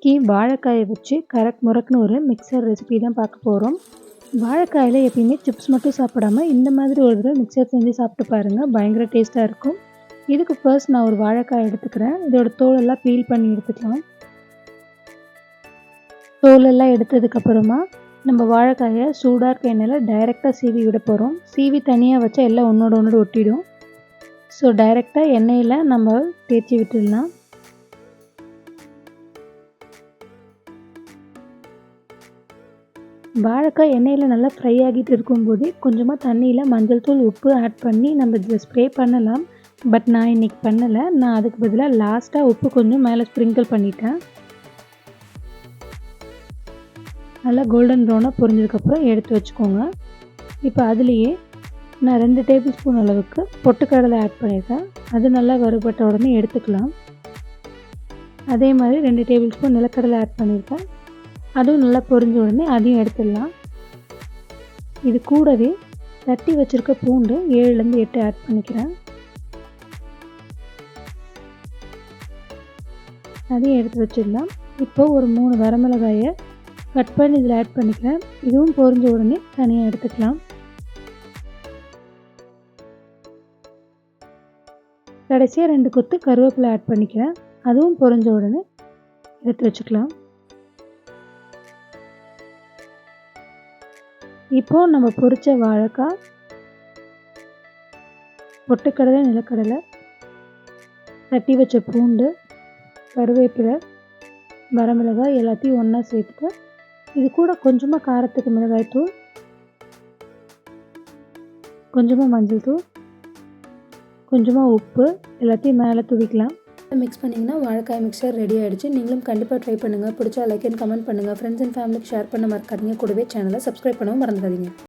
இன்னைக்கு வாழைக்காயை வச்சு கரெக்ட் முறக்குன்னு ஒரு மிக்சர் ரெசிபி தான் பார்க்க போகிறோம். வாழைக்காயில் எப்பயுமே சிப்ஸ் மட்டும் சாப்பிடாம இந்த மாதிரி ஒரு தடவை மிக்சர் செஞ்சு சாப்பிட்டு பாருங்கள், பயங்கர டேஸ்ட்டாக இருக்கும். இதுக்கு ஃபர்ஸ்ட் நான் ஒரு வாழைக்காய் எடுத்துக்கிறேன். இதோட தோலெல்லாம் பீல் பண்ணி எடுத்துக்கலாம். தோலெல்லாம் எடுத்ததுக்கப்புறமா நம்ம வாழைக்காயை சூடாக இருக்க எண்ணெயில் டைரெக்டாக சீவி விட போகிறோம். சீவி தனியாக வச்சா எல்லாம் ஒன்றோட ஒன்று ஒட்டிடும். ஸோ டைரெக்டாக எண்ணெயில் நம்ம தேய்ச்சி விட்டுடலாம். வாழைக்காய் எண்ணெயில் நல்லா ஃப்ரை ஆகிட்டு இருக்கும்போதே கொஞ்சமாக தண்ணியில் மஞ்சள் தூள் உப்பு ஆட் பண்ணி நம்ம இதில் ஸ்ப்ரே பண்ணலாம். பட் நான் இன்றைக்கி பண்ணலை. நான் அதுக்கு பதிலாக லாஸ்ட்டாக உப்பு கொஞ்சம் மேலே ஸ்ப்ரிங்கிள் பண்ணிட்டேன். நல்லா கோல்டன் ப்ரௌனாக பொரிஞ்சதுக்கப்புறம் எடுத்து வச்சுக்கோங்க. இப்போ அதுலேயே நான் 2 டேபிள் ஸ்பூன் அளவுக்கு பொட்டுக்கடலை ஆட் பண்ணியிருக்கேன். அது நல்லா வறுபட்ட உடனே எடுத்துக்கலாம். அதே மாதிரி 2 டேபிள் ஸ்பூன் நிலக்கடலை ஆட் பண்ணியிருக்கேன். அதுவும் நல்லா பொரிஞ்ச உடனே அதையும் எடுத்துடலாம். இது கூடவே தட்டி வச்சுருக்க பூண்டு 7லேருந்து 8 ஆட் பண்ணிக்கிறேன். அதையும் எடுத்து வச்சிடலாம். இப்போது ஒரு 3 வரமிளகாயை கட் பண்ணி இதில் ஆட் பண்ணிக்கிறேன். இதுவும் பொரிஞ்ச உடனே தனியாக எடுத்துக்கலாம். கடைசியாக 2 கொத்து கருவேப்பிலை ஆட் பண்ணிக்கிறேன். அதுவும் பொரிஞ்ச உடனே எடுத்து வச்சுக்கலாம். இப்போது நம்ம பொரிச்ச வாழைக்காய், பொட்டுக்கடலை, நிலக்கடலை, தட்டி வச்ச பூண்டு, கருவேப்பிலை, வரமிளகாய் எல்லாத்தையும் ஒன்றா சேர்த்துட்டு இது கூட கொஞ்சமாக காரத்துக்கு மிளகாய்த்தூள், கொஞ்சமாக மஞ்சள் தூள், கொஞ்சமாக உப்பு எல்லாத்தையும் மேலே தூவிக்கலாம். மிக்ஸ் பண்ணிங்கன்னா வாழைக்காய் மிக்சர் ரெடி ஆகிடுச்சு. நீங்களும் கண்டிப்பாக ட்ரை பண்ணுங்கள். பிடிச்சா லைக் அண்ட் கமெண்ட் பண்ணுங்கள். ஃப்ரெண்ட்ஸ் அண்ட் ஃபேமிலிக்கு ஷேர் பண்ண மறக்காதீங்க. கூடவே சேனலை சப்ஸ்கிரைப் பண்ணவும் மறந்துடாதீங்க.